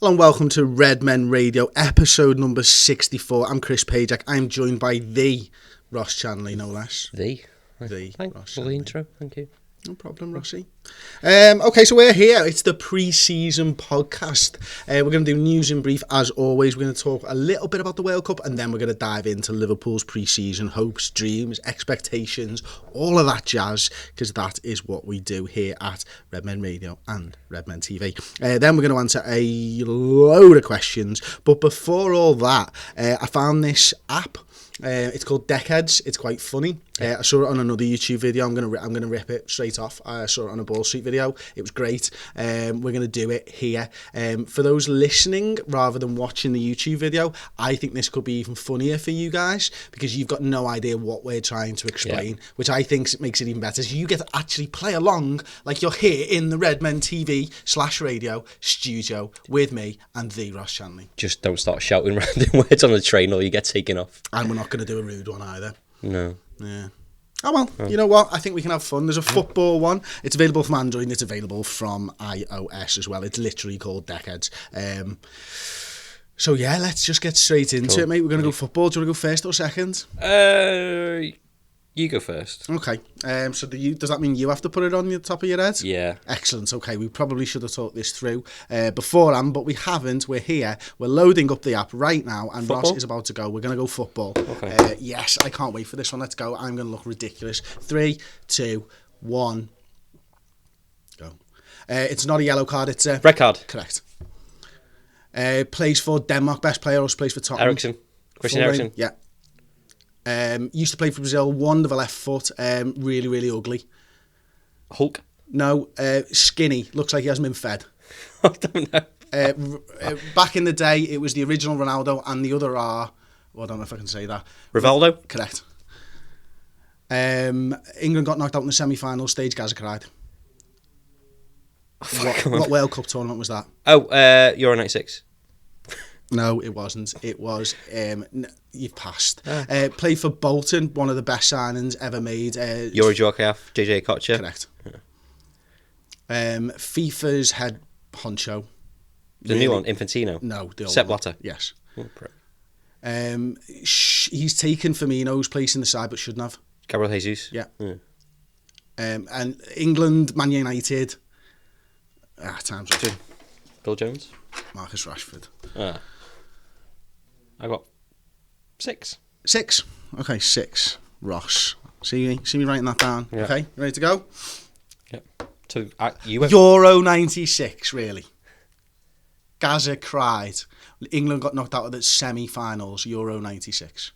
Hello and welcome to Redmen Radio, episode number 64. I'm Chris Pajak. I'm joined by the Ross Chanley, no less. The Ross Lovely intro, thank you. No problem, Rossi. Okay, so we're here. It's the pre-season podcast. We're going to do news in brief, as always. We're going to talk a little bit about the World Cup, and then we're going to dive into Liverpool's pre-season hopes, dreams, expectations, all of that jazz, because that is what we do here at Redmen Radio and Redmen TV. Then we're going to answer a load of questions. But before all that, I found this app. It's called Deckheads. It's quite funny. I saw it on another YouTube video. I'm gonna rip it straight off. I saw it on a Ball Street video. It was great. We're gonna do it here. For those listening rather than watching the YouTube video, I think this could be even funnier for you guys because you've got no idea what we're trying to explain, which I think makes it even better. So you get to actually play along like you're here in the Redmen TV/radio studio with me and the Ross Chanley. Just don't start shouting random words on the train or you get taken off. And we're not going to do a rude one either. No. Yeah. Oh, well, you know what? I think we can have fun. There's a football one. It's available from Android and it's available from iOS as well. It's literally called Deckheads. So, yeah, let's just get straight into it, mate. We're going to go football. Do you want to go first or second? You go first. Okay. So does that mean you have to put it on the top of your head? Yeah. Excellent. Okay. We probably should have talked this through beforehand, but we haven't. We're here. We're loading up the app right now, and Football? Ross is about to go. We're going to go football. Okay. Yes, I can't wait for this one. Let's go. I'm going to look ridiculous. 3, 2, 1, go. It's not a yellow card. It's a Red card. Correct. Plays for Denmark. Best player also plays for Tottenham. Ericsson. Christian Eriksen. Yeah. Used to play for Brazil, one with a left foot, really, really ugly. Hulk. No, skinny, looks like he hasn't been fed. I don't know. Back in the day, it was the original Ronaldo and the other are, well, I don't know if I can say that. Rivaldo. Correct. England got knocked out in the semi-final stage, Gaza cried. What World Cup tournament was that? Oh, Euro 96. No, it wasn't. It was, you've passed. Played for Bolton, one of the best signings ever made. Yuri Djorkaeff, JJ Kocher. Correct. Yeah. FIFA's head honcho. The new one, Infantino. No, the old Sepp one. Blatter. Yes. Oh, He's taken Firmino's place in the side, but shouldn't have. Gabriel Jesus. Yeah. And England, Man United. Time's up. Bill Jones. Marcus Rashford. I got 6. 6. Okay, 6. Ross. See me writing that down. Yeah. Okay, you ready to go? Yep. So you went Euro 96, really. Gaza cried. England got knocked out of the semi-finals, Euro 96.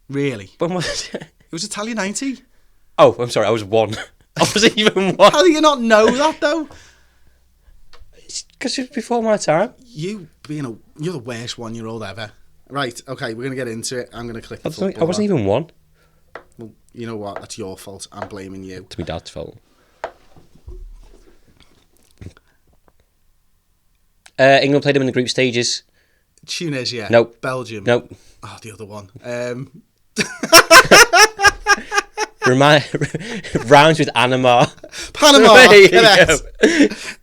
Really? When was it? It was Italia 90. Oh, I'm sorry, I was 1. I wasn't even 1. How do you not know that, though? Because it was before my time. You're the worst 1-year-old ever. Right, okay, we're going to get into it. I'm going to click the football. I wasn't even 1. Well, you know what? That's your fault. I'm blaming you. It's my dad's fault. England played them in the group stages. Tunisia. Nope. Belgium. Nope. Oh, the other one. Rounds with Anamar. Panama. Correct.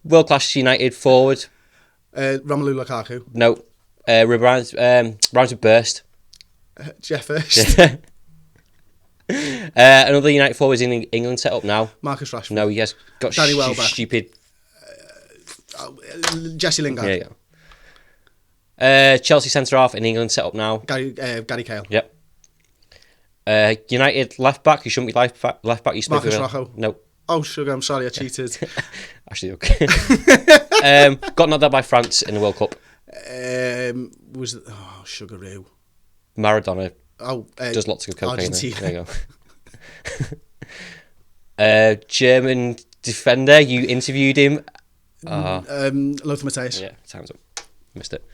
World class United forward. Romelu Lukaku. No. Rounds with Burst. Jeff Hurst. Another United forward in England set up now. Marcus Rashford. No, he has got Danny Welbeck. stupid. Jesse Lingard. There you go. Chelsea centre half in England set up now. Gary Cahill. Yep. United left back. You shouldn't be left back. You Marcus Rocco. No. Oh, sugar. I'm sorry, I cheated. Actually, okay. Got knocked out by France in the World Cup. Sugaroo. Maradona. Oh, does lots of cocaine. Argentina. There you go. German defender. You interviewed him. Lothar Matthäus. Yeah, time's up. Missed it.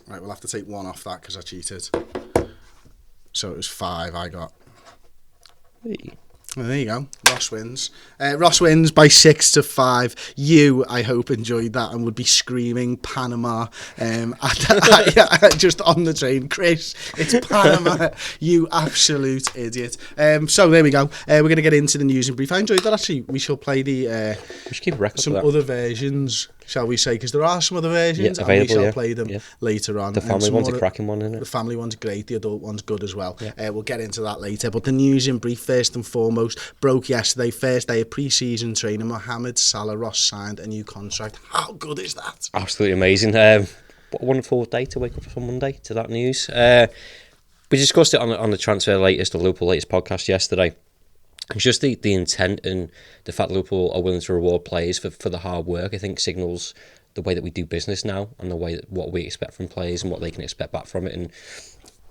Right, we'll have to take 1 off that because I cheated. So it was 5 I got. Hey. Well, there you go. Ross wins. Ross wins by 6-5. You, I hope, enjoyed that and would be screaming Panama just on the train. Chris, it's Panama. You absolute idiot. So there we go. We're going to get into the news in brief. I enjoyed that, actually. We shall play we should keep a record some of that. other versions. shall we say, because there are some other versions, available, and we shall play them later on. The family one's a cracking one, isn't it? The family one's great, the adult one's good as well. We'll get into that later. But the news in brief, first and foremost, broke yesterday, first day of pre-season training. Mohamed Salah Ross signed a new contract. How good is that? Absolutely amazing. What a wonderful day to wake up on Monday to that news. We discussed it on the Transfer Latest, the Liverpool Latest podcast yesterday. It's just the intent and the fact that Liverpool are willing to reward players for the hard work, I think, signals the way that we do business now and the way that what we expect from players and what they can expect back from it. And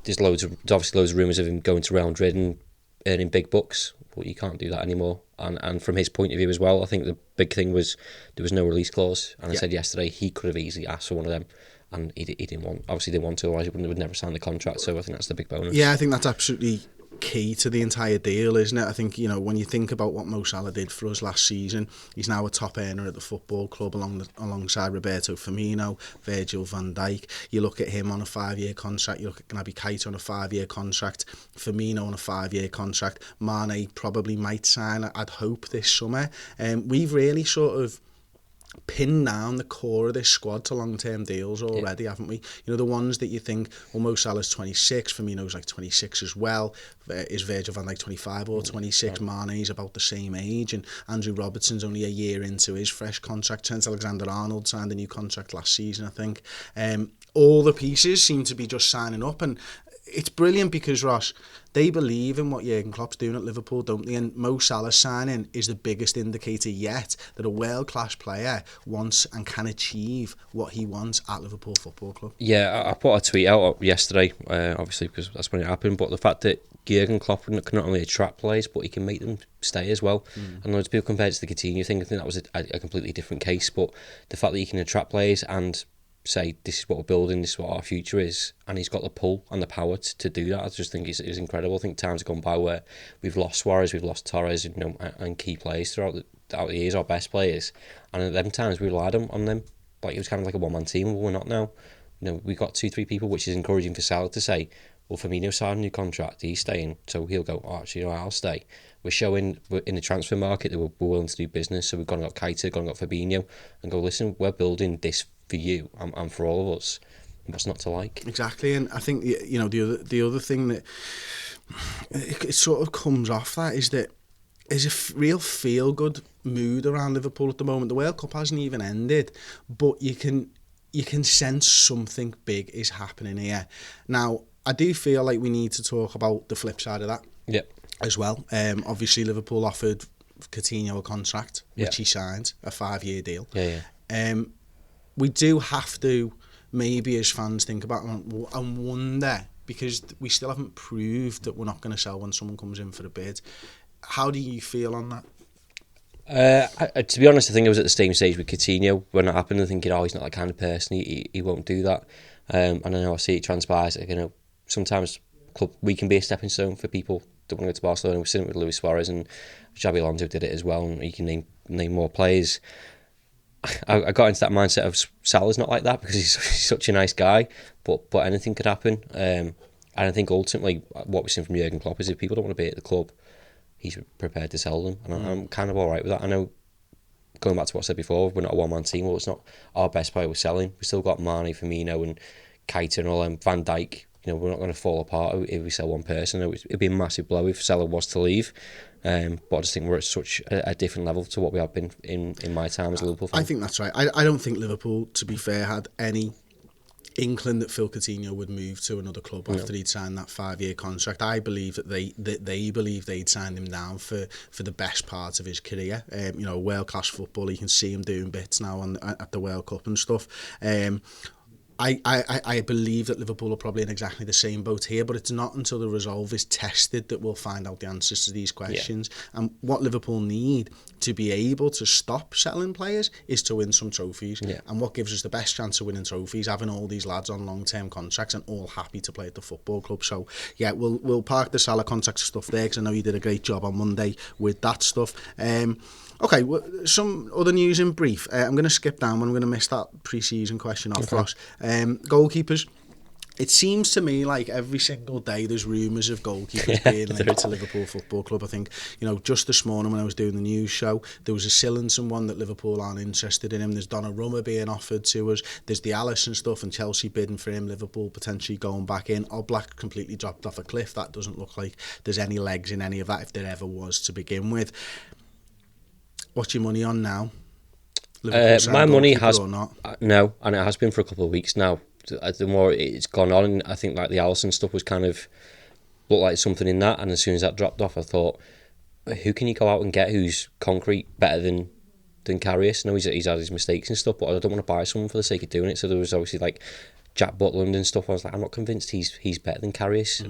there's obviously loads of rumours of him going to Real Madrid and earning big bucks, but you can't do that anymore. And from his point of view as well, I think the big thing was there was no release clause. And I said yesterday he could have easily asked for one of them. And he didn't want, obviously didn't want to, otherwise he would never sign the contract. So I think that's the big bonus. Yeah, I think that's absolutely key to the entire deal, isn't it? I think, when you think about what Mo Salah did for us last season, he's now a top earner at the football club alongside Roberto Firmino, Virgil van Dijk. You look at him on a 5-year contract, you look at Naby Keita on a 5-year contract, Firmino on a 5-year contract, Mane probably might sign, I'd hope, this summer. We've really sort of pinned down the core of this squad to long-term deals already, haven't we? The ones that you think, Mo Salah's 26, Firmino's like 26 as well, is Virgil van Dijk 25 or 26, Mane's about the same age, and Andrew Robertson's only a year into his fresh contract. Trent Alexander-Arnold signed a new contract last season, I think. All the pieces seem to be just signing up, and it's brilliant because, Ross, they believe in what Jurgen Klopp's doing at Liverpool, don't they? And Mo Salah signing is the biggest indicator yet that a world-class player wants and can achieve what he wants at Liverpool Football Club. Yeah, I put a tweet out yesterday, obviously because that's when it happened, but the fact that Jurgen Klopp can not only attract players, but he can make them stay as well. And loads of people compared to the Coutinho thing, I think that was a completely different case, but the fact that he can attract players and say this is what we're building, this is what our future is, and he's got the pull and the power to do that. I just think it's incredible. I think times have gone by where we've lost Suarez, we've lost Torres, and key players throughout the years, our best players, and at them times we relied on them like it was kind of like a one-man team. But we're not now. We got 2-3 people, which is encouraging for Salah to say, well, Firmino signed a new contract, he's staying, so he'll go, actually, I'll stay. We're showing in the transfer market that we're willing to do business, so we've gone and got Keita, gone and got Fabinho, and go, listen, we're building this for you and for all of us. What's not to like? Exactly, and I think the other thing that it sort of comes off that is that there's a real feel-good mood around Liverpool at the moment. The World Cup hasn't even ended, but you can sense something big is happening here. Now, I do feel like we need to talk about the flip side of that as well. Obviously, Liverpool offered Coutinho a contract, which he signed, a 5-year deal. We do have to, maybe as fans, think about and wonder, because we still haven't proved that we're not going to sell when someone comes in for a bid. How do you feel on that? To be honest, I think I was at the same stage with Coutinho when it happened, and thinking, he's not that kind of person, he won't do that. And I know I see it transpires, sometimes we can be a stepping stone for people that want to go to Barcelona. We've seen it with Luis Suarez, and Xabi Alonso did it as well, and you can name more players. I got into that mindset of Salah's not like that because he's such a nice guy, but anything could happen. And I think ultimately what we've seen from Jurgen Klopp is if people don't want to be at the club, he's prepared to sell them, and I'm kind of alright with that. I know, going back to what I said before, we're not a one-man team. Well, it's not our best player we're selling. We've still got Mane, Firmino and Keita and all them, Van Dijk. We're not going to fall apart if we sell one person. It'd be a massive blow if Salah was to leave. But I just think we're at such a different level to what we have been in my time as a Liverpool fan. I think that's right. I don't think Liverpool, to be fair, had any inkling that Phil Coutinho would move to another club after he'd signed that 5-year contract. I believe that they believe they'd signed him down for the best part of his career. World-class football. You can see him doing bits now at the World Cup and stuff. I believe that Liverpool are probably in exactly the same boat here, but it's not until the resolve is tested that we'll find out the answers to these questions. And what Liverpool need to be able to stop selling players is to win some trophies. And what gives us the best chance of winning trophies, having all these lads on long-term contracts and all happy to play at the football club. So we'll park the Salah contract stuff there, because I know you did a great job on Monday with that stuff. Okay, some other news in brief. I'm going to skip down one. I'm going to miss that pre-season question off, Ross. Goalkeepers. It seems to me like every single day there's rumours of goalkeepers being linked to Liverpool Football Club. I think, just this morning when I was doing the news show, there was a Sillinson one that Liverpool aren't interested in him. There's Donnarumma being offered to us. There's the Alisson stuff and Chelsea bidding for him, Liverpool potentially going back in. Oblak completely dropped off a cliff. That doesn't look like there's any legs in any of that, if there ever was to begin with. What's your money on now? My money has... Or not? No, and it has been for a couple of weeks now. The more it's gone on, and I think like the Alisson stuff was kind of looked like something in that, and as soon as that dropped off, I thought, who can you go out and get who's concrete better than Karius? I know he's had his mistakes and stuff, but I don't want to buy someone for the sake of doing it. So there was obviously like Jack Butland and stuff. I was like, I'm not convinced he's better than Karius.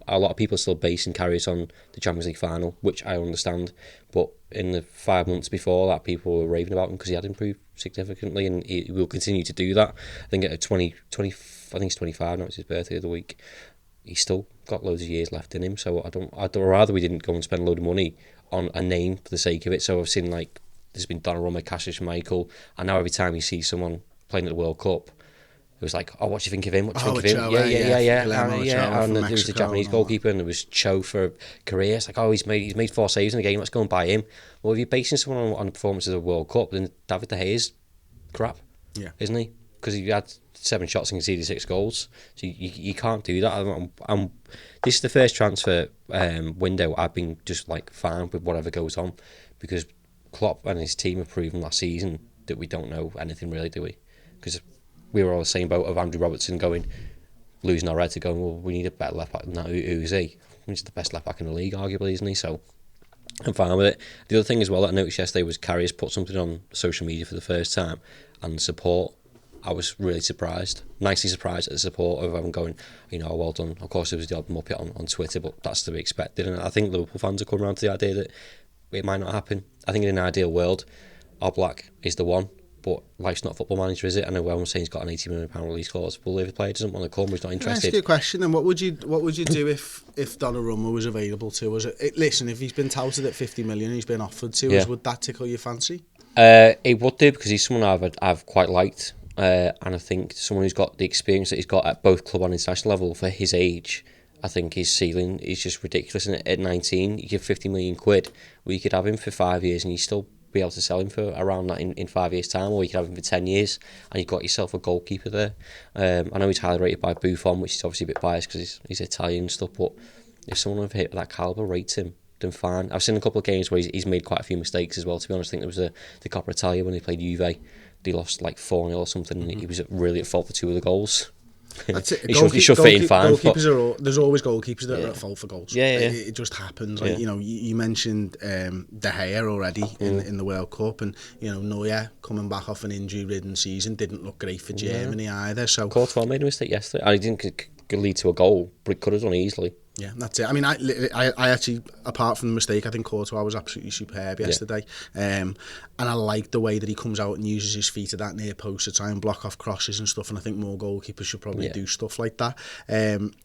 A lot of people are still basing Karius on the Champions League final, which I understand. But in the 5 months before that, people were raving about him because he had improved significantly, and he will continue to do that. I think at 20, I think he's 25 now. It's his birthday of the week. He's still got loads of years left in him. So I'd rather we didn't go and spend a load of money on a name for the sake of it. So I've seen like there's been Donnarumma, Cassius Michael, and now every time you see someone playing at the World Cup, it was like, what do you think of him? What do you think of him? Yeah. And there was the Japanese goalkeeper, and there was Cho for Korea. It's like, he's made 4 saves in the game. Let's go and buy him. Well, if you're basing someone on the performances of the World Cup, then David De Gea is crap, isn't he? Because he had 7 shots and conceded 6 goals. So you can't do that. This is the first transfer window I've been just like fine with whatever goes on, because Klopp and his team have proven last season that we don't know anything really, do we? Because we were all the same boat of Andrew Robertson losing our head to going, well, we need a better left back than that. Who's he? He's the best left back in the league, arguably, isn't he? So I'm fine with it. The other thing as well that I noticed yesterday was Karius put something on social media for the first time, and support. I was really nicely surprised at the support of everyone going, well done. Of course, there was the odd muppet on Twitter, but that's to be expected. And I think Liverpool fans are coming around to the idea that it might not happen. I think in an ideal world, Oblak is the one. But life's not Football Manager, is it? I know everyone's saying he's got an £80 million release clause. But if the player doesn't want to come, he's not interested. Can I ask you a question then? What would you do if Donnarumma was available to us? Listen, if he's been touted at 50 million and he's been offered to us, would that tickle your fancy? It would do, because he's someone I've quite liked. And I think someone who's got the experience that he's got at both club and international level for his age, I think his ceiling is just ridiculous. And at 19, you give 50 million quid, well, you could have him for 5 years and you still be able to sell him for around that in 5 years' time, or you could have him for 10 years and you've got yourself a goalkeeper there. I know he's highly rated by Buffon, which is obviously a bit biased because he's Italian and stuff, but if someone of that calibre rates him, then fine. I've seen a couple of games where he's made quite a few mistakes as well, to be honest. I think there was the Coppa Italia when they played Juve. They lost like 4-0 or something, and he was really at fault for 2 of the goals. That's it. He should fit in fine. There's always goalkeepers that are at fault for goals. Yeah. It just happens. Like, you mentioned De Gea already in the World Cup, and Neuer coming back off an injury-ridden season didn't look great for Germany either. So Courtois made a mistake yesterday, and he didn't lead to a goal, but it could have done easily. Yeah, that's it. I mean, I actually, apart from the mistake, I think Courtois was absolutely superb yesterday. And I like the way that he comes out and uses his feet at that near post to try and block off crosses and stuff. And I think more goalkeepers should probably do stuff like that.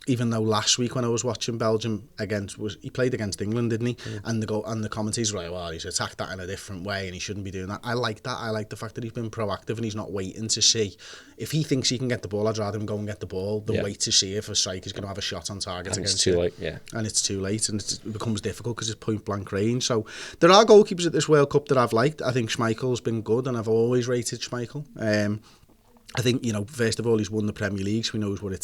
Even though last week when I was watching Belgium he played against England, didn't he? And the commentators were like, well, he's attacked that in a different way and he shouldn't be doing that. I like that. I like the fact that he's been proactive and he's not waiting to see. If he thinks he can get the ball, I'd rather him go and get the ball than wait to see if a striker's going to have a shot on target against him. And it's too late, and it becomes difficult because it's point blank range. So there are goalkeepers at this World Cup that I've liked. I think Schmeichel's been good, and I've always rated Schmeichel. I think, first of all, he's won the Premier League, so he knows what it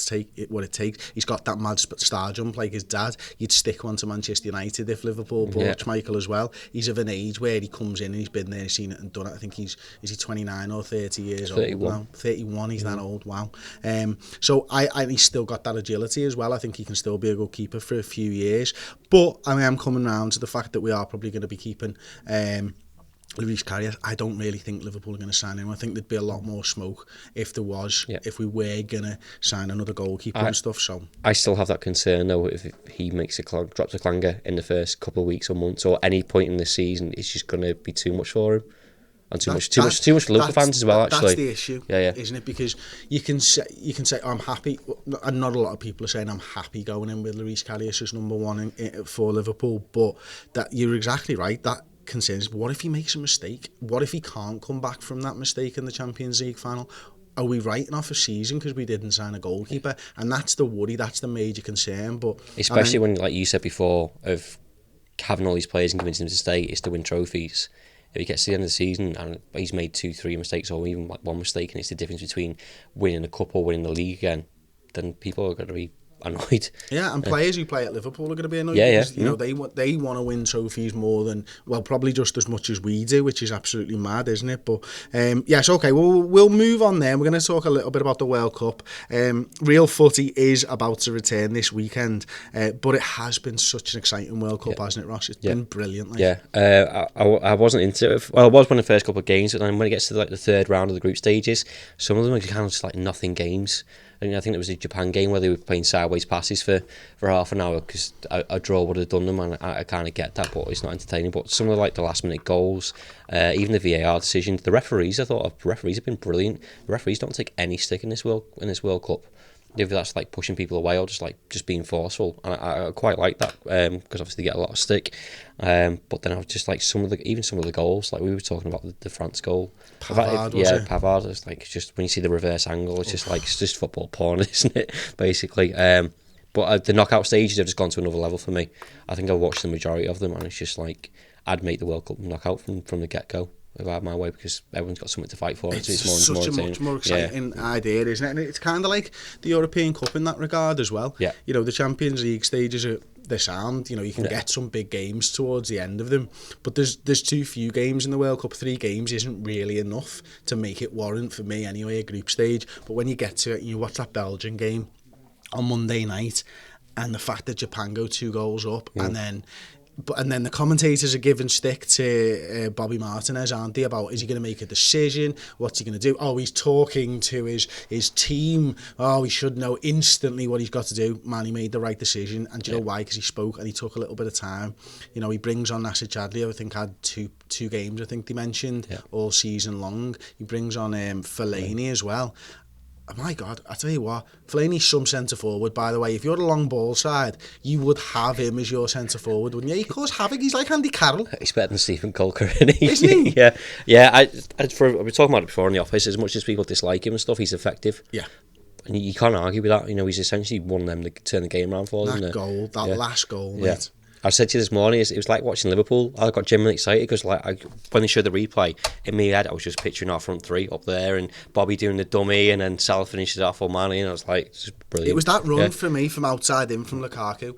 takes. He's got that mad star jump like his dad. You'd stick one to Manchester United if Liverpool bought Schmeichel as well. He's of an age where he comes in and he's been there, seen it and done it. I think is he 29 or 30 years 31. old now? 31, he's that old, wow. So he's still got that agility as well. I think he can still be a good keeper for a few years. But I am coming round to the fact that we are probably going to be keeping Luis Karius. I don't really think Liverpool are going to sign him. I think there'd be a lot more smoke if there was, if we were going to sign another goalkeeper and stuff. So I still have that concern though, if he drops a clanger in the first couple of weeks or months or any point in the season, it's just going to be too much for him. And too much for local fans as well, actually. That's the issue, isn't it? Because you can say I'm happy, and not a lot of people are saying I'm happy going in with Luis Karius as number one for Liverpool, but that you're exactly right. That concerns, what if he makes a mistake? What if he can't come back from that mistake in the Champions League final? are we writing off a season because we didn't sign a goalkeeper? And that's the worry, that's the major concern. But especially when, like you said before, of having all these players and convincing them to stay is to win trophies. If he gets to the end of the season and he's made 2-3 mistakes or even like one mistake, and it's the difference between winning a cup or winning the league again, then people are going to be annoyed. Yeah, and players who play at Liverpool are going to be annoyed. Yeah, because, you know, they want to win trophies more than, well, probably just as much as we do, which is absolutely mad, isn't it? But yes, okay, well, we'll move on then. We're going to talk a little bit about the World Cup. Real footy is about to return this weekend, but it has been such an exciting World Cup, hasn't it, Ross? It's been brilliant. Like. Yeah, I wasn't into it. Well, I was one of the first couple of games, but then when it gets to like the third round of the group stages, some of them are kind of just like nothing games. I think there was a Japan game where they were playing sideways passes for half an hour because a draw would have done them, and I kind of get that, but it's not entertaining. But some of the last minute goals, even the VAR decisions, the referees, I thought the referees have been brilliant. The referees don't take any stick in this World Cup. If that's like pushing people away or just being forceful, and I quite like that because obviously they get a lot of stick. But then I was just like some of the goals, like we were talking about the France goal. Pavard, Pavard. It's like just when you see the reverse angle, it's just like it's just football porn, isn't it? Basically. But the knockout stages have just gone to another level for me. I think I've watched the majority of them, and it's just like I'd make the World Cup knockout from the get go. If I had my way, because everyone's got something to fight for. It's such a much more exciting idea, isn't it? And it's kind of like the European Cup in that regard as well. Yeah. You know, the Champions League stages they're sound. You know, you can get some big games towards the end of them, but there's too few games in the World Cup. 3 games isn't really enough to make it warrant, for me anyway, a group stage. But when you get to it, you watch that Belgian game on Monday night, and the fact that Japan go 2 goals up, and then the commentators are giving stick to Bobby Martinez, aren't they, about is he going to make a decision? What's he going to do? Oh, he's talking to his team. Oh, he should know instantly what he's got to do. Man, he made the right decision. And do you know why? Because he spoke and he took a little bit of time. You know, he brings on Nasser Chadli, I think had two games, I think they mentioned, all season long. He brings on Fellaini as well. Oh my God, I tell you what, Fellaini's some centre forward, by the way. If you're a long ball side, you would have him as your centre forward, wouldn't you? He causes havoc. He's like Andy Carroll. He's better than Stephen Colker, isn't he? Isn't he? Yeah. I we were talking about it before in the office. As much as people dislike him and stuff, he's effective. Yeah. And you can't argue with that. You know, he's essentially one of them to turn the game around for them. That last goal, mate. I said to you this morning, it was like watching Liverpool. I got genuinely excited because when they showed the replay, in my head I was just picturing our front 3 up there and Bobby doing the dummy and then Salah finishes off on Mane, and I was like, this is brilliant. It was that run for me from outside in from Lukaku.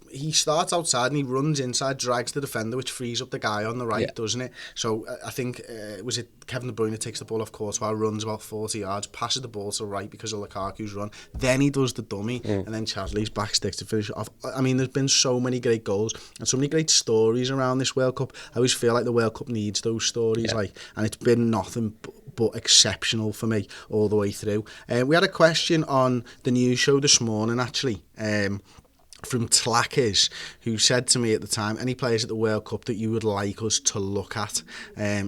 He starts outside and he runs inside, drags the defender, which frees up the guy on the right, doesn't it? So I think, was it Kevin De Bruyne takes the ball off Courtois, runs about 40 yards, passes the ball to the right because of Lukaku's run. Then he does the dummy, and then Chadley's back sticks to finish it off. I mean, there's been so many great goals and so many great stories around this World Cup. I always feel like the World Cup needs those stories, and it's been nothing but exceptional for me all the way through. We had a question on the news show this morning, actually, from Tlackers, who said to me at the time, any players at the World Cup that you would like us to look at?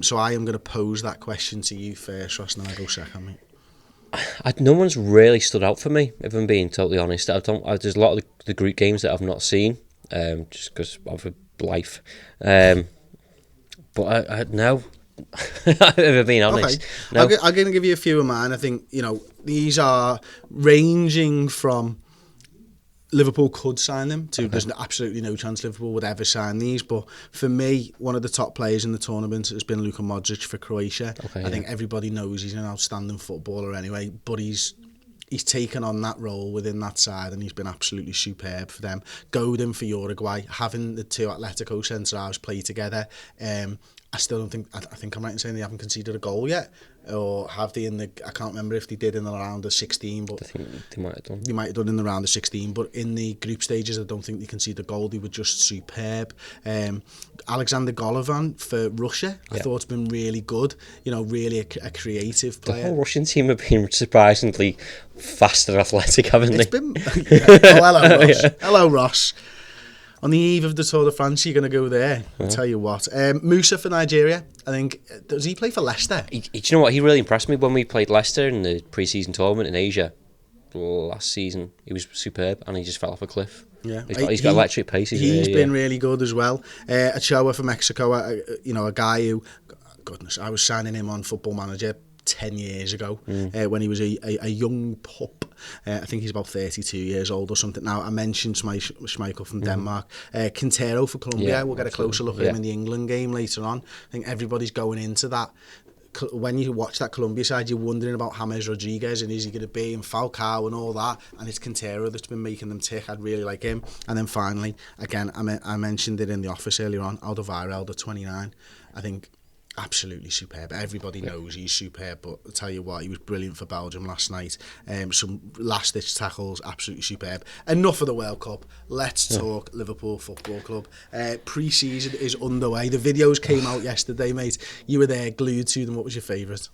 So I am going to pose that question to you first, Ross, and then I'll go second, mate. No one's really stood out for me, if I'm being totally honest. There's a lot of the group games that I've not seen, just because of life. But I no. If I'm being honest. Okay. No. I'm going to give you a few of mine. I think, you know, these are ranging from Liverpool could sign them to there's absolutely no chance Liverpool would ever sign these, but for me, one of the top players in the tournament has been Luka Modric for Croatia. I think everybody knows he's an outstanding footballer anyway, but he's taken on that role within that side and he's been absolutely superb for them. Godin for Uruguay, having the 2 Atletico centre-halves play together. I still don't think, I think I'm right in saying they haven't conceded a goal yet, or have they I can't remember if they did in the round of 16, but I think they might have done. They might have done in the round of 16, but in the group stages I don't think they conceded a goal. They were just superb. Alexander Golovin for Russia, I thought has been really good, you know, really a creative player. The whole Russian team have been surprisingly fast and athletic, haven't they? It's been hello Ross. Hello Ross. On the eve of the Tour de France, you're going to go there. I'll tell you what. Musa for Nigeria, I think. Does he play for Leicester? Do you know what? He really impressed me when we played Leicester in the pre-season tournament in Asia last season. He was superb and he just fell off a cliff. Yeah, he's got electric pace. He's been really good as well. Ochoa for Mexico, you know, a guy who, goodness, I was signing him on Football Manager 10 years ago when he was a young pup. I think he's about 32 years old or something now. I mentioned Schmeichel from Denmark. Quintero for Colombia. We'll get a closer look at him in the England game later on. I think everybody's going into that. When you watch that Colombia side, you're wondering about James Rodriguez and is he going to be, and Falcao and all that, and it's Quintero that's been making them tick. I'd really like him. And then finally, again, I mentioned it in the office earlier on, Alderweireld at 29. I think absolutely superb. Everybody knows he's superb, but I'll tell you what, he was brilliant for Belgium last night. Some last-ditch tackles, absolutely superb. Enough of the World Cup. Let's talk Liverpool Football Club. Pre-season is underway. The videos came out yesterday, mate. You were there, glued to them. What was your favourite?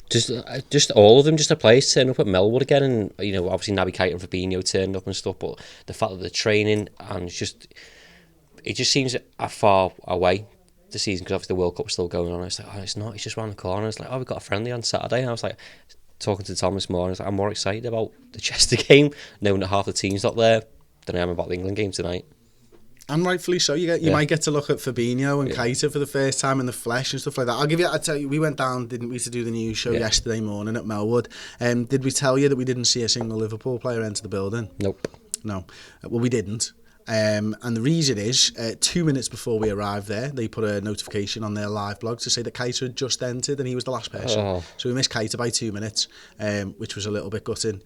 Just all of them, just the players turning up at Melwood again, and obviously Naby Keita and Fabinho turned up and stuff, but the fact that they're training, and it just seems far away, the season, because obviously the World Cup's still going on. It's like, it's not, it's just round the corner. It's like, we've got a friendly on Saturday. And I was like, talking to Tom this morning, I was like, I'm more excited about the Chester game, knowing that half the team's not there, than I am about the England game tonight. And rightfully so. You might get to look at Fabinho and Keita for the first time in the flesh and stuff like that. I tell you, we went down, didn't we, to do the news show yesterday morning at Melwood. Did we tell you that we didn't see a single Liverpool player enter the building? Nope. No. Well, we didn't. And the reason is, 2 minutes before we arrived there, they put a notification on their live blog to say that Keita had just entered and he was the last person. So we missed Keita by 2 minutes, which was a little bit gutting.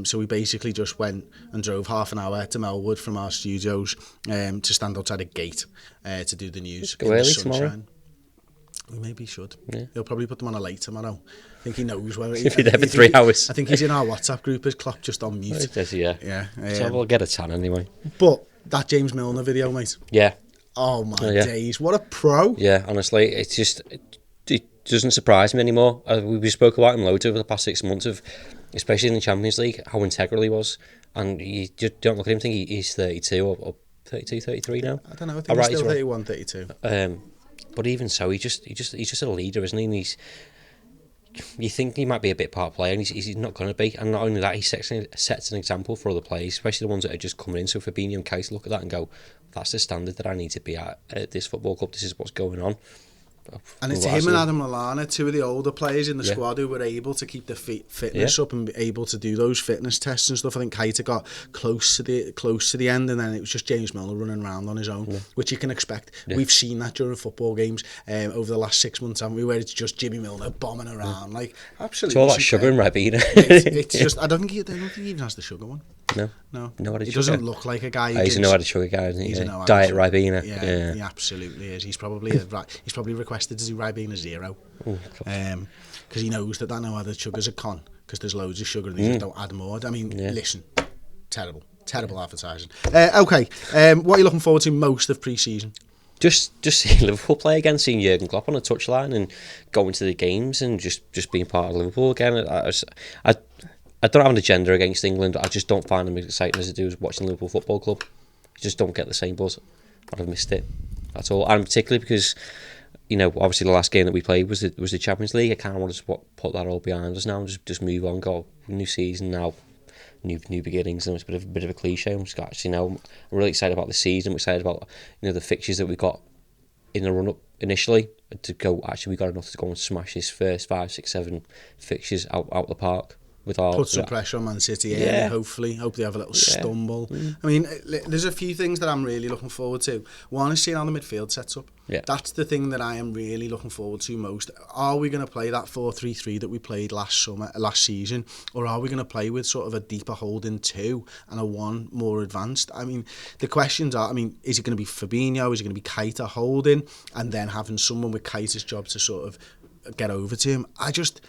So we basically just went and drove half an hour to Melwood from our studios to stand outside a gate to do the news. Go early tomorrow. We maybe should. Yeah. He'll probably put them on a late tomorrow. I think he knows where he'll be there for 3 hours. I think he's in our WhatsApp group. His clock just on mute. It does, yeah. Yeah. So we'll get a tan anyway. But that James Milner video, mate. Yeah. Oh my days! What a pro. Yeah, honestly, it's just it doesn't surprise me anymore. We spoke about him loads over the past 6 months of, especially in the Champions League, how integral he was, and you just don't look at him and think he's 32 or 32, 33 now. I don't know. I think he's still 31, 32. But even so, he's just a leader, isn't he? And you think he might be a bit part player, and he's not going to be. And not only that, he sets an example for other players, especially the ones that are just coming in. So Fabinho and Keita look at that and go, that's the standard that I need to be at this football club. This is what's going on. And it's him and Adam Lallana, two of the older players in the squad, who were able to keep the fitness up and be able to do those fitness tests and stuff. I think Keita got close to the end, and then it was just James Milner running around on his own, which you can expect. We've seen that during football games over the last 6 months, haven't we, where it's just Jimmy Milner bombing around, like absolutely. It's all that sugar and Ribena. It's just I don't think he even has the sugar one. No. He doesn't look like a guy. He's a no-added sugar guy, isn't he? Diet Ribena. Yeah, he absolutely is. He's probably requested to do Ribena 0, because he knows that no-added sugar's a con, because there's loads of sugar and they just don't add more. I mean, listen, terrible advertising. Okay, what are you looking forward to most of pre-season? Just seeing Liverpool play again, seeing Jurgen Klopp on a touchline and going to the games and just being part of Liverpool again. I don't have an agenda against England. I just don't find them as exciting as I do as watching Liverpool Football Club. You just don't get the same buzz. I've missed it. That's all. And particularly because, obviously the last game that we played was the Champions League. I kind of want to put that all behind us now and just move on, go new season now, new beginnings. And it's a bit of a cliche. I'm really excited about the season. I'm excited about the fixtures that we got in the run up initially. To go, actually, we got enough to go and smash this first 5, 6, 7 fixtures out the park. Put some pressure on Man City hopefully. Hope they have a little stumble. I mean, there's a few things that I'm really looking forward to. One is seeing how the midfield sets up. That's the thing that I am really looking forward to most. Are we going to play that 4-3-3 that we played last season, or are we going to play with sort of a deeper holding 2 and a 1 more advanced? I mean, the questions are, is it going to be Fabinho, is it going to be Keita holding, and then having someone with Keita's job to sort of get over to him? I just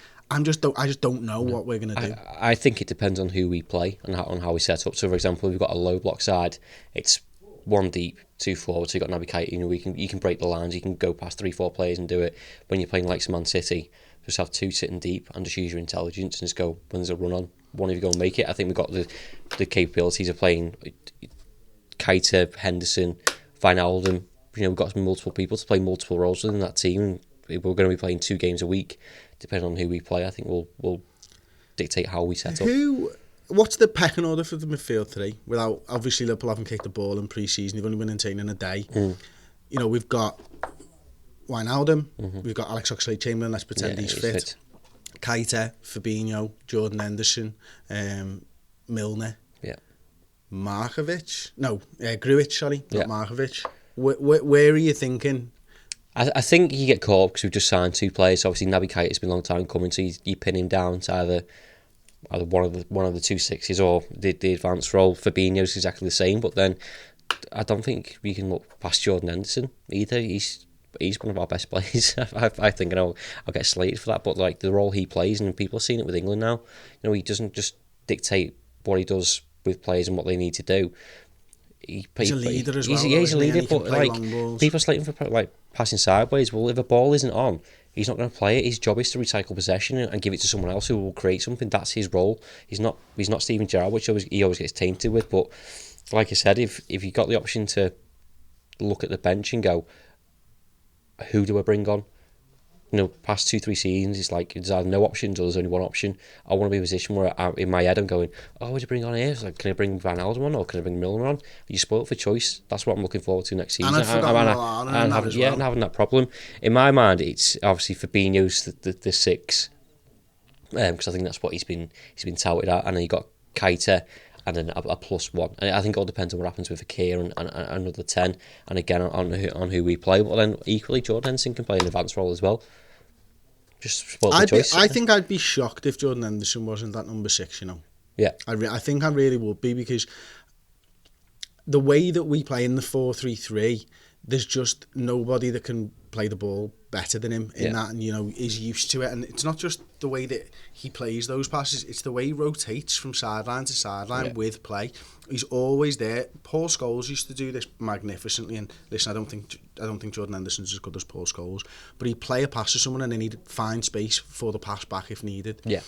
don't know what we're going to do. I think it depends on who we play and on how we set up. So, for example, if we've got a low block side, it's 1 deep, 2 forward. So you've got Naby Keita. You can break the lines. You can go past 3-4 players and do it. When you're playing like Man City, just have 2 sitting deep and just use your intelligence and just go, when there's a run on, one of you go and make it. I think we've got the capabilities of playing Keita, Henderson, Wijnaldum. We've got multiple people to play multiple roles within that team. We're going to be playing 2 games a week. Depending on who we play, I think we'll dictate how we set up. What's the pecking order for the midfield today? Without, obviously, Liverpool haven't kicked the ball in pre-season. They've only been in training a day. We've got Wijnaldum. We've got Alex Oxlade-Chamberlain. Let's pretend Yeah, he's he's fit. fit. Keita, Fabinho, Jordan Henderson, Milner, Yeah. Grujic, sorry, not Yeah. Markovic. Where are you thinking? I think you get caught because we've just signed 2 players. Obviously, Naby Keita's been a long time coming, so you pin him down to either one of the 2 sixes or the advanced role. Fabinho's exactly the same, but then I don't think we can look past Jordan Henderson either. He's one of our best players. I think I'll get slated for that, but like the role he plays, and people are seeing it with England now. He doesn't just dictate what he does with players and what they need to do. He's a leader as well. He's a leader, but like people are slating for like passing sideways. Well, if a ball isn't on, he's not going to play it. His job is to recycle possession and give it to someone else who will create something. That's his role. He's not Steven Gerrard, which he always gets tainted with. But like I said, if you got the option to look at the bench and go, who do I bring on? Past 2-3 seasons, it's like there's either no options or there's only one option. I want to be in a position where in my head I'm going, what do you bring on here? It's like, can I bring Wijnaldum on or can I bring Milner on? You're spoilt for choice. That's what I'm looking forward to next season. And having that problem. In my mind, it's obviously Fabinho's the 6, because I think that's what he's been touted at, and then you got Keita and then a +1. And I think it all depends on what happens with Akir and another 10, and again on who we play. But then equally, Jordan Henderson can play an advanced role as well. Just spoiled for choice. I think I'd be shocked if Jordan Henderson wasn't that number 6, Yeah. I think I really would be, because the way that we play in the 4-3-3, there's just nobody that can play the ball better than him in that, and is used to it. And it's not just the way that he plays those passes, it's the way he rotates from sideline to sideline with play. He's always there. Paul Scholes used to do this magnificently, and listen, I don't think Jordan Henderson's as good as Paul Scholes, but he'd play a pass to someone and then he'd find space for the pass back if needed. Yeah.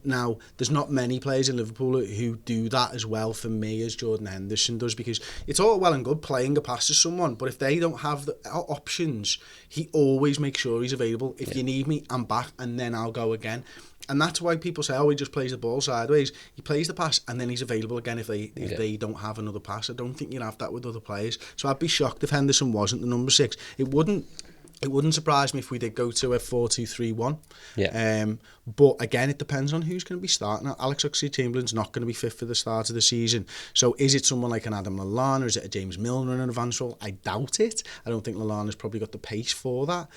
Now, there's not many players in Liverpool who do that as well for me as Jordan Henderson does, because it's all well and good playing a pass to someone, but if they don't have the options, he always makes sure he's available. If you need me, I'm back, and then I'll go again. And that's why people say, he just plays the ball sideways. He plays the pass, and then he's available again if they don't have another pass. I don't think you'd have that with other players. So I'd be shocked if Henderson wasn't the number 6. It wouldn't surprise me if we did go to a 4-2-3-1. Yeah. But again, it depends on who's going to be starting. Alex Oxlade-Chamberlain's not going to be fit for the start of the season. So is it someone like an Adam Lallana, or is it a James Milner in an advanced role? I doubt it. I don't think Lallana's probably got the pace for that.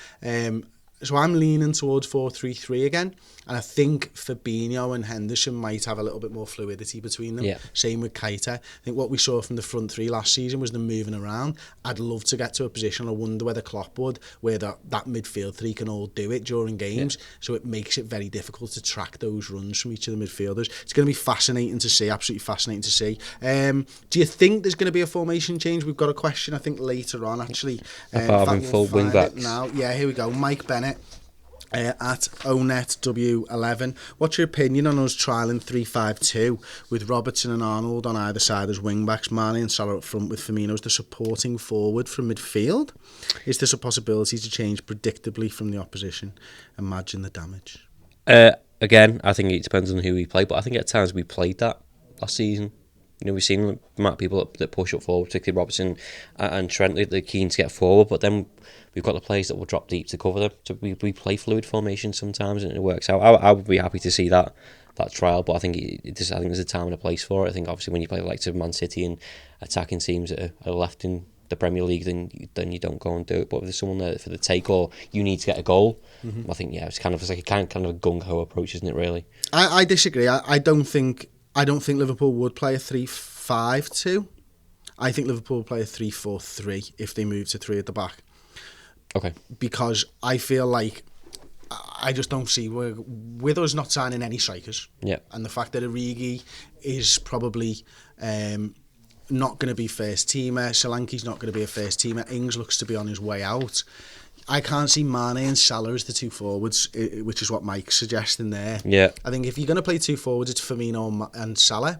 So I'm leaning towards 4-3-3 again, and I think Fabinho and Henderson might have a little bit more fluidity between them. Yeah. Same with Keita. I think what we saw from the front 3 last season was them moving around. I'd love to get to a position, I wonder whether Klopp would, where that midfield 3 can all do it during games, so it makes it very difficult to track those runs from each of the midfielders. It's going to be fascinating to see, absolutely fascinating to see. Do you think there's going to be a formation change? We've got a question, I think, later on, actually. About having full wing backs. Now. Yeah, here we go. Mike Bennett. At ONETW11, what's your opinion on us trialling 3-5-2 with Robertson and Arnold on either side as wing backs, Mane and Salah up front with Firmino as the supporting forward from midfield? Is this a possibility to change predictably from the opposition? Imagine the damage. Again, I think it depends on who we play, but I think at times we played that last season. We've seen people that push up forward, particularly Robertson and Trent. They're keen to get forward, but then we've got the players that will drop deep to cover them. So we play fluid formation sometimes, and it works out. I would be happy to see that trial, but I think there's a time and a place for it. I think obviously when you play like Man City and attacking teams that are left in the Premier League, then you don't go and do it. But if there's someone there for the take, or you need to get a goal, I think it's like a kind of a gung ho approach, isn't it? Really, I disagree. I don't think Liverpool would play a 3-5-2. I think Liverpool would play a 3-4-3 if they move to 3 at the back. Okay. Because I feel like I just don't see with us not signing any strikers. Yeah. And the fact that Origi is probably not going to be first teamer, Solanke's not going to be a first teamer, Ings looks to be on his way out. I can't see Mane and Salah as the 2 forwards, which is what Mike's suggesting there. Yeah. I think if you're going to play 2 forwards, it's Firmino and Salah.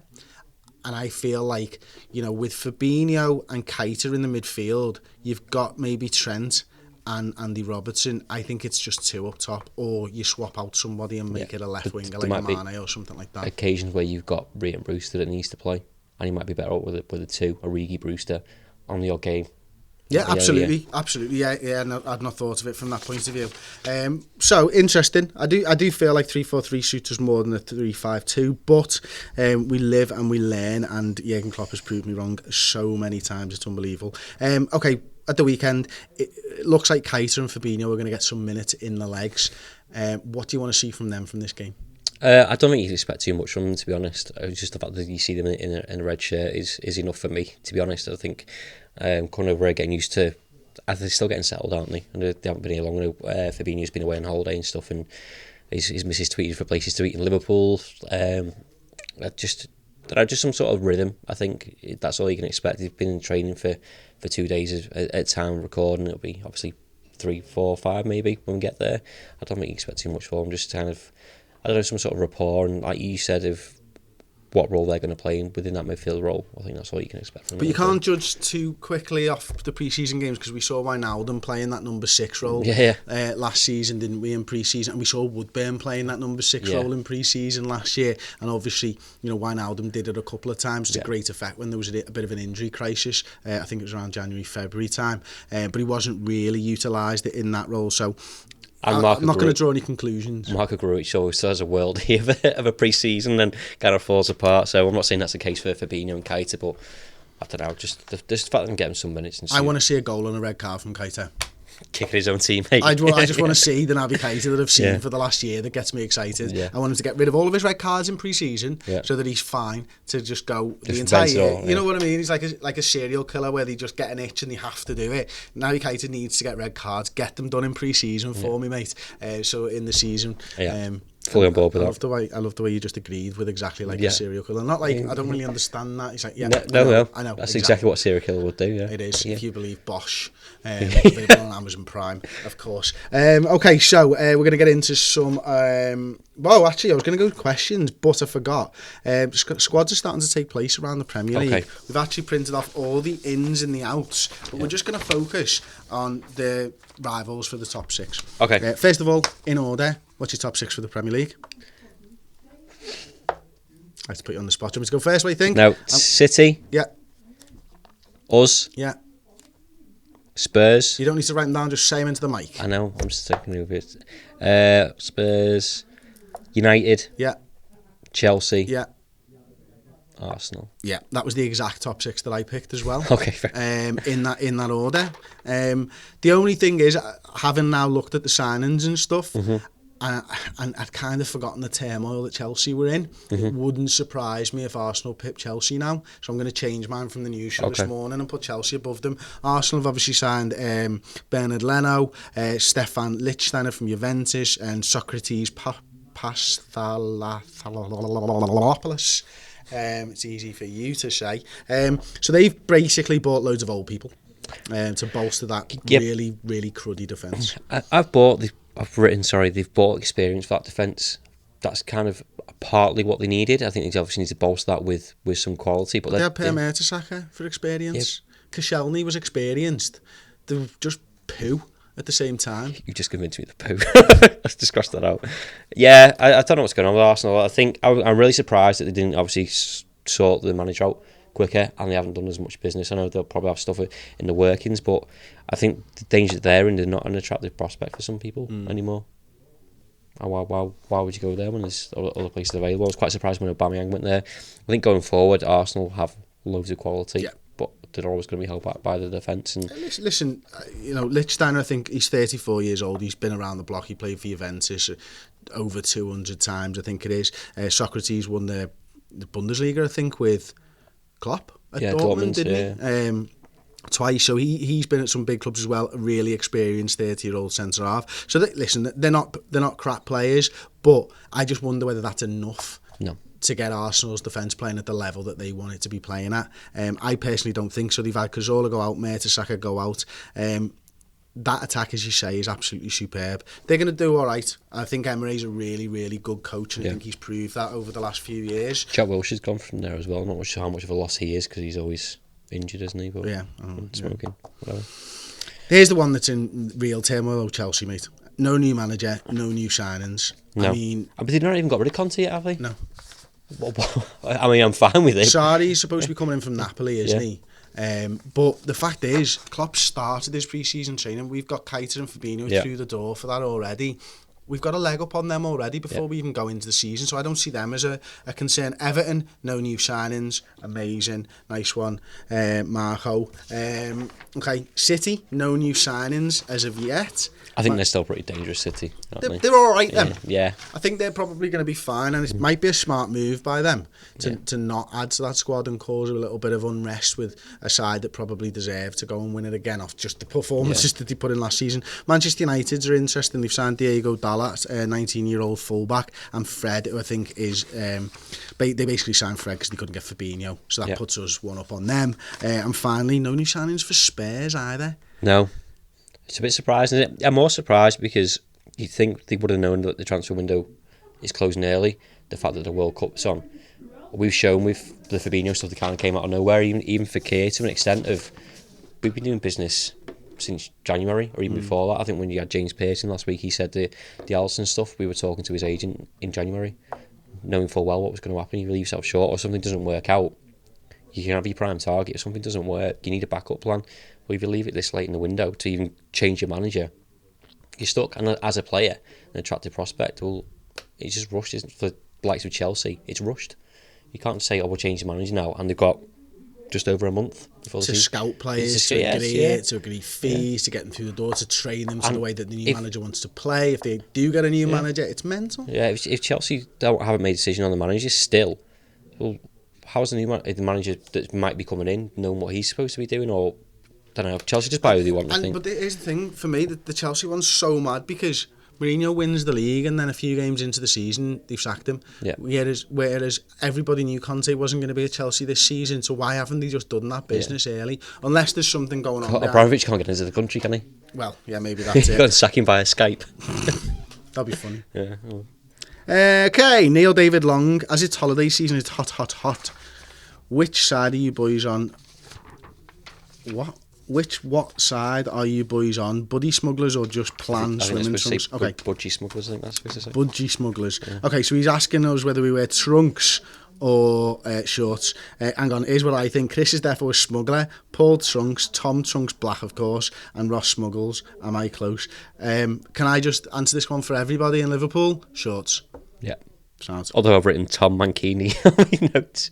And I feel like, with Fabinho and Keita in the midfield, you've got maybe Trent and Andy Robertson. I think it's just 2 up top, or you swap out somebody and make it a left winger like a Mane or something like that. Occasions where you've got Reed Brewster that needs to play, and he might be better off with a 2, Origi Brewster, on the odd game. Yeah, absolutely, absolutely. Yeah. No, I'd not thought of it from that point of view. So interesting. I do feel like 3-4-3 suits us more than a 3-5-2, but we live and we learn, and Jurgen Klopp has proved me wrong so many times. It's unbelievable. Okay, at the weekend, it looks like Keita and Fabinho are going to get some minutes in the legs. What do you want to see from them from this game? I don't think you can expect too much from them, to be honest. Just the fact that you see them in a red shirt is enough for me, to be honest. I think coming over here, getting used to, they're still getting settled, aren't they? And they haven't been here long enough. Fabinho's been away on holiday and stuff, and his missus tweeted for places to eat in Liverpool. Just some sort of rhythm. I think that's all you can expect. They've been in training for 2 days at time recording. It'll be obviously 3, 4, 5 maybe when we get there. I don't think you expect too much for them. Just kind of, I don't know, some sort of rapport, and like you said, of what role they're going to play within that midfield role. I think that's all you can expect from them. But you can't judge too quickly off the pre-season games, because we saw Wijnaldum playing that number 6 role last season, didn't we, in pre-season? And we saw Woodburn playing that number 6 role in pre-season last year. And obviously, you know, Wijnaldum did it a couple of times to great effect when there was a bit of an injury crisis. I think it was around January, February time. But he wasn't really utilised in that role. So I'm not going to draw any conclusions. Marco Grujic always has a worldie of a pre-season and kind of falls apart. So I'm not saying that's the case for Fabinho and Keita, but I don't know, just the fact that I'm getting some minutes. And I want to see a goal and a red card from Keita. Kicking his own teammate. I just want to see the Naby Keita that I've seen for the last year. That gets me excited. I want him to get rid of all of his red cards in pre-season so that he's fine to just go the entire year. You know what I mean? He's like a serial killer where they just get an itch and they have to do it. Naby Keita needs to get red cards. Get them done in pre-season for me, mate. So in the season... Fully on board with that. I love the way you just agreed with exactly like a serial killer. Not like, I don't really understand that. He's like, no. I know. That's exactly what a serial killer would do, It is, if you believe Bosch. Available on Amazon Prime, of course. Okay, so we're going to get into some... well, actually, I was going to go with questions, but I forgot. Squads are starting to take place around the Premier League. We've actually printed off all the ins and the outs, but we're just going to focus on the rivals for the top 6. Okay. First of all, in order, what's your top 6 for the Premier League? I have to put you on the spot. Do you want me to go first, what do you think? No, City. Yeah. Us. Yeah. Spurs. You don't need to write them down, just say them into the mic. I know, I'm just taking over it. Spurs. United. Yeah. Chelsea. Yeah. Arsenal. Yeah, that was the exact top 6 that I picked as well. Okay, fair. In that order. The only thing is, having now looked at the signings and stuff, and I'd kind of forgotten the turmoil that Chelsea were in. It wouldn't surprise me if Arsenal pipped Chelsea now. So I'm going to change mine from the news show this morning and put Chelsea above them. Arsenal have obviously signed Bernard Leno, Stefan Lichtsteiner from Juventus, and Socrates Pastathalopoulos. It's easy for you to say. So they've basically bought loads of old people to bolster that really, really cruddy defence. They've bought experience for that defence. That's kind of partly what they needed. I think they obviously need to bolster that with some quality. But they had Per Mertesacker for experience. Koscielny was experienced. They were just poo at the same time. You just convinced me the poo. Let's just cross that out. Yeah, I don't know what's going on with Arsenal. I think I'm really surprised that they didn't obviously sort the manager out quicker, and they haven't done as much business. I know they'll probably have stuff in the workings, but I think the danger there, and they're not an attractive prospect for some people anymore. Why would you go there when there's other places available? I was quite surprised when Aubameyang went there. I think going forward, Arsenal have loads of quality, but they're always going to be held back by the defence. And listen, you know, Lichtsteiner, I think he's 34 years old. He's been around the block. He played for Juventus over 200 times, I think it is. Socrates won the Bundesliga, I think, with Klopp at Dortmund, didn't he? Twice, so he's been at some big clubs as well. A really experienced 30-year-old centre half. So they're not crap players, but I just wonder whether that's enough to get Arsenal's defence playing at the level that they want it to be playing at. I personally don't think so. They've had Cazorla go out, Mertesacker go out. That attack, as you say, is absolutely superb. They're going to do all right. I think Emery's a really, really good coach, and I think he's proved that over the last few years. Jack Wilshere's gone from there as well. I'm not sure how much of a loss he is, because he's always injured, isn't he? But smoking, whatever. Here's the one that's in real turmoil, Chelsea, mate. No new manager, no new signings. No. I mean, but they've not even got rid of Conte yet, have they? No. I mean, I'm fine with it. Sarri's supposed to be coming in from Napoli, isn't he? But the fact is, Klopp started his pre-season training. We've got Keita and Fabinho through the door for that already. We've got a leg up on them already before we even go into the season, so I don't see them as a concern. Everton, no new signings, amazing, nice one, Marco. Okay, City, no new signings as of yet. I think they're still pretty dangerous, City. They're all right then. Yeah. I think they're probably going to be fine, and it might be a smart move by them to not add to that squad and cause a little bit of unrest with a side that probably deserved to go and win it again off just the performances that they put in last season. Manchester United are interesting. They've signed Diego Dalot, a 19-year-old fullback, and Fred, who I think is... they basically signed Fred because they couldn't get Fabinho, so that puts us one up on them. And finally, no new signings for Spurs either. No. It's a bit surprising, isn't it? I'm more surprised because you'd think they would have known that the transfer window is closing early. The fact that the World Cup's on. We've shown with the Fabinho stuff that kind of came out of nowhere, even for Keir, to an extent of... We've been doing business since January, or even before that. I think when you had James Pearson last week, he said the Alisson stuff, we were talking to his agent in January, knowing full well what was going to happen. You leave yourself short or something doesn't work out. You can have your prime target. If something doesn't work, you need a backup plan. Well, if you leave it this late in the window to even change your manager, you're stuck. And as a player, an attractive prospect, well, it's just rushed. Isn't for the likes of Chelsea, it's rushed. You can't say, we'll change the manager now, and they've got just over a month before to scout players, to agree fees, to get them through the door, to train them to the way that the new manager wants to play. If they do get a new manager, it's mental. Yeah, if Chelsea haven't made a decision on the manager still, well, how's the manager that might be coming in knowing what he's supposed to be doing? Or I don't know. Chelsea just buy who they want. I think. But here's the thing for me: the Chelsea one's so mad because Mourinho wins the league, and then a few games into the season, they've sacked him. Yeah. Whereas everybody knew Conte wasn't going to be at Chelsea this season, so why haven't they just done that business early? Unless there's something going on. Abramovich can't get into the country, can he? Well, yeah, maybe that's it. Go and sack him via Skype. That'd be funny. Yeah. Okay, Neil David Long. As it's holiday season, it's hot, hot, hot. Which side are you boys on? What side are you boys on? Buddy smugglers or just planned swimming trunks? Okay. Budgie smugglers, I think that's what to say. Budgie smugglers. Yeah. Okay, so he's asking us whether we wear trunks or shorts. Hang on, here's what I think. Chris is therefore a smuggler. Paul trunks, Tom trunks black, of course, and Ross smuggles. Am I close? Can I just answer this one for everybody in Liverpool? Shorts. Yeah. Sounds. Although I've written Tom Mankini on my notes.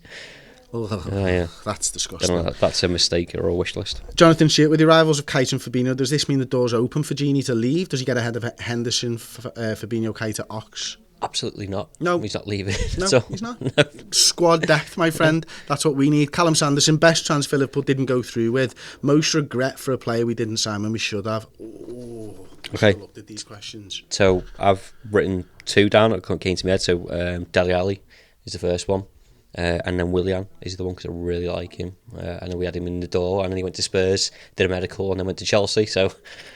That's disgusting. That's a mistake or a wish list. Jonathan Shit, with the arrivals of Keita and Fabinho, does this mean the door's open for Gini to leave? Does he get ahead of Henderson, Fabinho, Keita, Ox? Absolutely not. No. He's not leaving. No, so, he's not. No. Squad depth, my friend. That's what we need. Callum Sanderson, best transfer Liverpool didn't go through with. Most regret for a player we didn't sign when we should have. Oh, okay. I looked at these questions. So I've written two down that came to my head. So Dele Alli is the first one. And then Willian is the one because I really like him. I know we had him in the door, and then he went to Spurs, did a medical, and then went to Chelsea. So,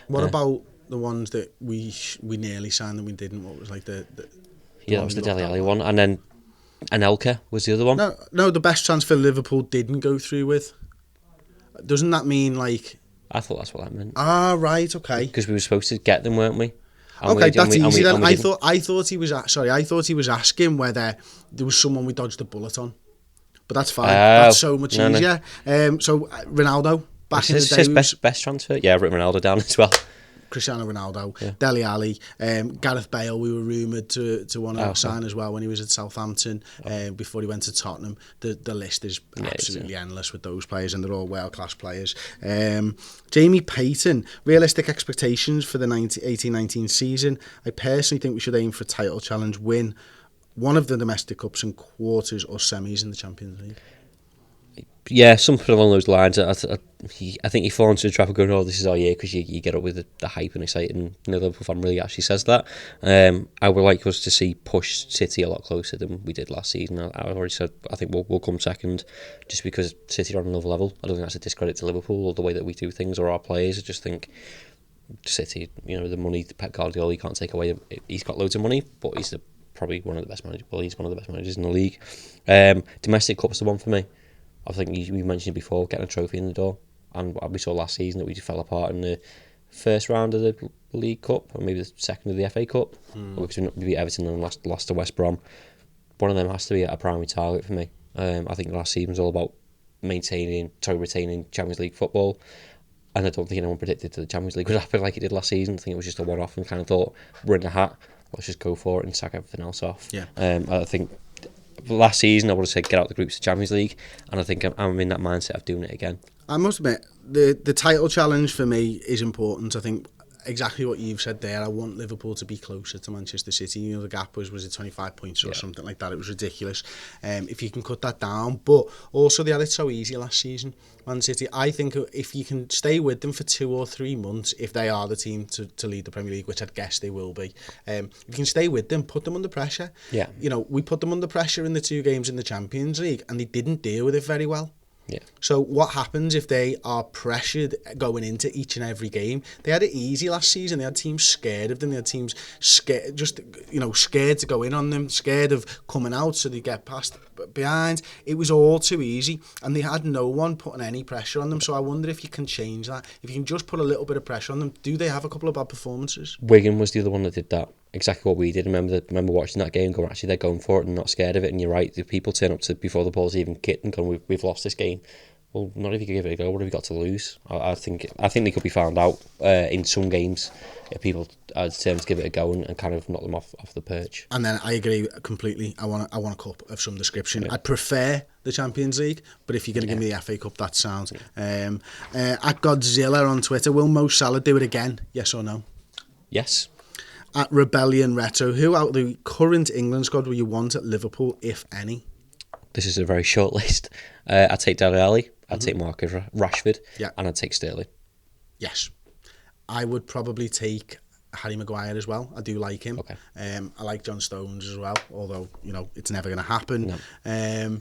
what about the ones that we nearly signed and we didn't? What was like the that was the Dele Alli one, and then Anelka was the other one. No, the best transfer Liverpool didn't go through with. Doesn't that mean like? I thought that's what that meant. Ah, right, okay. Because we were supposed to get them, weren't we? Okay, that's easy then. I thought he was asking whether there was someone we dodged a bullet on, but that's fine. That's so much easier. So Ronaldo back in the day. His best transfer. Yeah, I've written Ronaldo down as well. Cristiano Ronaldo, Dele Alli, Gareth Bale. We were rumoured to want to sign as well when he was at Southampton before he went to Tottenham. The list is absolutely endless with those players, and they're all world class players. Jamie Payton, realistic expectations for the 18-19 season. I personally think we should aim for a title challenge, win one of the domestic cups and quarters or semis in the Champions League. Yeah, something along those lines. I think you fall into the trap of going, this is our year, because you get up with the hype and exciting. No Liverpool fan really actually says that. I would like us to see push City a lot closer than we did last season. I already said I think we'll come second, just because City are on another level. I don't think that's a discredit to Liverpool or the way that we do things or our players. I just think City, the money, Pep Guardiola, you can't take away. He's got loads of money, but he's probably one of the best managers. Well, he's one of the best managers in the league. Domestic Cup's the one for me. I think we mentioned it before, getting a trophy in the door. And we saw last season that we just fell apart in the first round of the League Cup, or maybe the second of the FA Cup, because we beat Everton and lost to West Brom. One of them has to be a primary target for me. I think last season was all about retaining Champions League football. And I don't think anyone predicted that the Champions League would happen like it did last season. I think it was just a one-off and kind of thought, we're in the hat, let's just go for it and sack everything else off. Yeah. I think last season I would have said get out the groups of Champions League, and I think I'm in that mindset of doing it again. I must admit, the title challenge for me is important. I think exactly what you've said there. I want Liverpool to be closer to Manchester City. You know, the gap was it 25 points or something like that. It was ridiculous. If you can cut that down, but also they had it so easy last season, Man City. I think if you can stay with them for 2 or 3 months, if they are the team to lead the Premier League, which I'd guess they will be, if you can stay with them, put them under pressure. Yeah. You know, we put them under pressure in the 2 games in the Champions League, and they didn't deal with it very well. Yeah. So what happens if they are pressured going into each and every game? They had it easy last season. They had teams scared of them. They had teams scared to go in on them, scared of coming out so they get past behind. It was all too easy, and they had no one putting any pressure on them. So I wonder if you can change that. If you can just put a little bit of pressure on them. Do they have a couple of bad performances? Wigan was the other one that did that. Exactly what we did. Remember watching that game, going, actually they're going for it and not scared of it. And you're right, the people turn up to before the ball's even kicked and going, we've lost this game. Well, not if you can give it a go. What have you got to lose? I think they could be found out in some games if people are determined to give it a go and kind of knock them off the perch. And then I agree completely. I want a cup of some description. Yeah. I'd prefer the Champions League, but if you're going to give me the FA Cup, that sounds. Yeah. At Godzilla on Twitter, will Mo Salah do it again? Yes or no? Yes. At Rebellion Retro, who out of the current England squad will you want at Liverpool, if any? This is a very short list. I'd take Dele Alli, I'd take Marcus Rashford, and I'd take Sterling. Yes. I would probably take Harry Maguire as well. I do like him. Okay. I like John Stones as well, although, you know, it's never going to happen. No.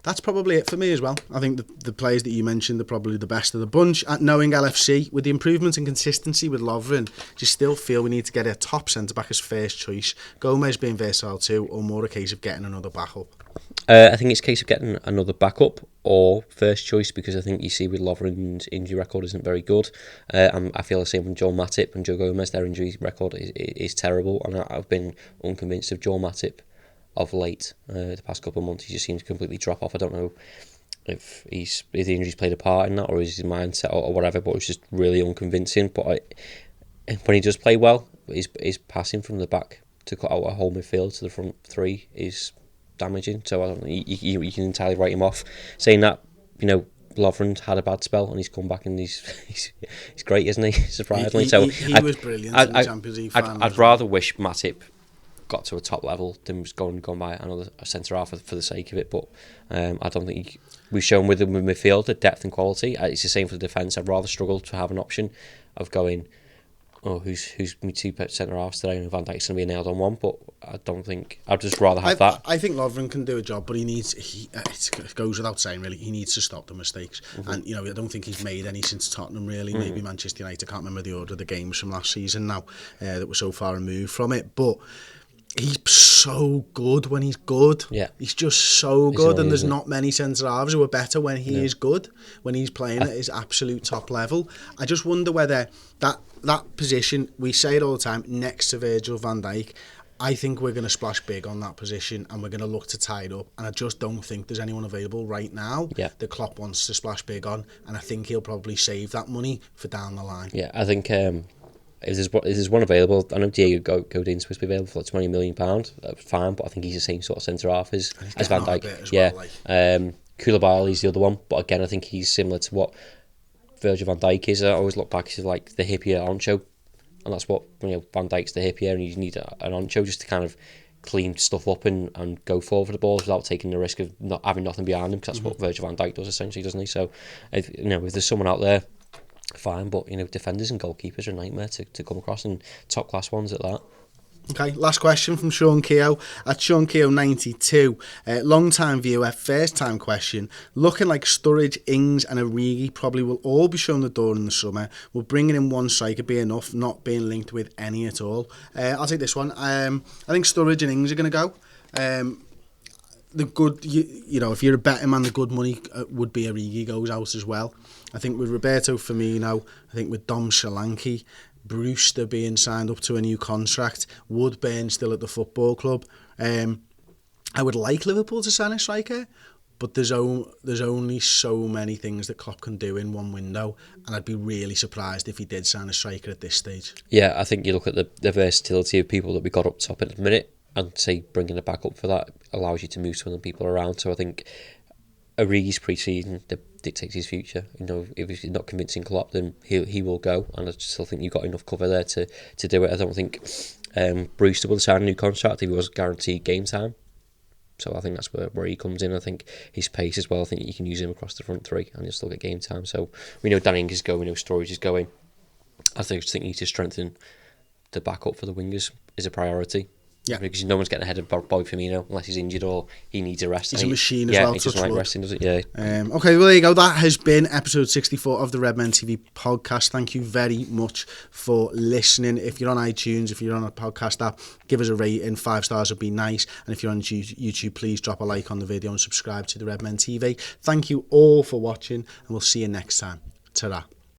That's probably it for me as well. I think the players that you mentioned are probably the best of the bunch. At knowing LFC, with the improvements and consistency with Lovren, do you still feel we need to get a top centre-back as first choice? Gomez being versatile too, or more a case of getting another backup? I think it's a case of getting another backup or first choice, because I think you see with Lovren's injury record isn't very good. I feel the same with Joel Matip and Joe Gomez. Their injury record is terrible, and I've been unconvinced of Joel Matip of late. The past couple of months he just seems to completely drop off. I don't know if the injuries played a part in that, or is his mindset or whatever, but it's just really unconvincing. But when he does play well, his passing from the back to cut out a whole midfield to the front three is damaging. So I don't think you can entirely write him off. Saying that, you know, Lovren's had a bad spell and he's come back and he's great, isn't he? Surprisingly, he was brilliant in the Champions League. I'd rather wish Matip got to a top level than was going by another centre half for the sake of it. But I don't think we've shown with the midfield the depth and quality. It's the same for the defence. I'd rather struggle to have an option of going, who's my 2 centre halves today, and Van Dijk's going to be nailed on one. But I don't think I'd just rather have that. I think Lovren can do a job, but it goes without saying really, he needs to stop the mistakes. Mm-hmm. And you know, I don't think he's made any since Tottenham really. Mm-hmm. Maybe Manchester United. I can't remember the order of the games from last season now that we're so far removed from it, but he's so good when he's good. Yeah. He's just so good, and there's not many centre-halves who are better when he is good, when he's playing at his absolute top level. I just wonder whether that position, we say it all the time, next to Virgil van Dijk, I think we're going to splash big on that position and we're going to look to tie it up, and I just don't think there's anyone available right now that Klopp wants to splash big on, and I think he'll probably save that money for down the line. Yeah, I think if there's one available, I know Diego Godin's supposed to be available for like £20 million. That's fine, but I think he's the same sort of centre half as Van Dijk. Koulibaly's the other one, but again, I think he's similar to what Virgil van Dijk is. I always look back as like the hippier Oncho, and that's what, you know, Van Dijk's the hippier, and you need an Oncho just to kind of clean stuff up and go forward for the balls without taking the risk of not having nothing behind him, because that's what Virgil van Dijk does essentially, doesn't he? So, if there's someone out there, fine, but you know, defenders and goalkeepers are a nightmare to come across, and top class ones at that. Okay, last question from Sean Keogh at Sean Keogh 92. Long time viewer, first time question. Looking like Sturridge, Ings and Origi probably will all be shown the door in the summer. Will bringing in one striker be enough, not being linked with any at all? I'll take this one. I think Sturridge and Ings are going to go. The good, you know, if you're a betting man, the good money would be Origi goes out as well. I think with Roberto Firmino, I think with Dom Solanke, Brewster being signed up to a new contract, Woodburn still at the football club. I would like Liverpool to sign a striker, but there's only so many things that Klopp can do in one window, and I'd be really surprised if he did sign a striker at this stage. Yeah, I think you look at the versatility of people that we got up top at the minute, and say bringing it back up for that allows you to move some of the people around. So I think Origi's pre-season dictates his future. If he's not convincing Klopp, then he will go, and I still think you've got enough cover there to do it. I don't think Brewster will sign a new contract if he was guaranteed game time. So I think that's where he comes in. I think his pace as well. I think you can use him across the front three and he'll still get game time. So we know Danny Ings is going, we know Storage is going. I just think you need to strengthen the backup for the wingers is a priority. Yeah, because no one's getting ahead of Bobby Firmino unless he's injured or he needs a rest. He's a machine as well. Yeah, he doesn't like resting, does it? Yeah. Okay, well, there you go. That has been episode 64 of the Redmen TV podcast. Thank you very much for listening. If you're on iTunes, if you're on a podcast app, give us a rating. 5 stars would be nice. And if you're on YouTube, please drop a like on the video and subscribe to the Redmen TV. Thank you all for watching, and we'll see you next time. Ta-ra.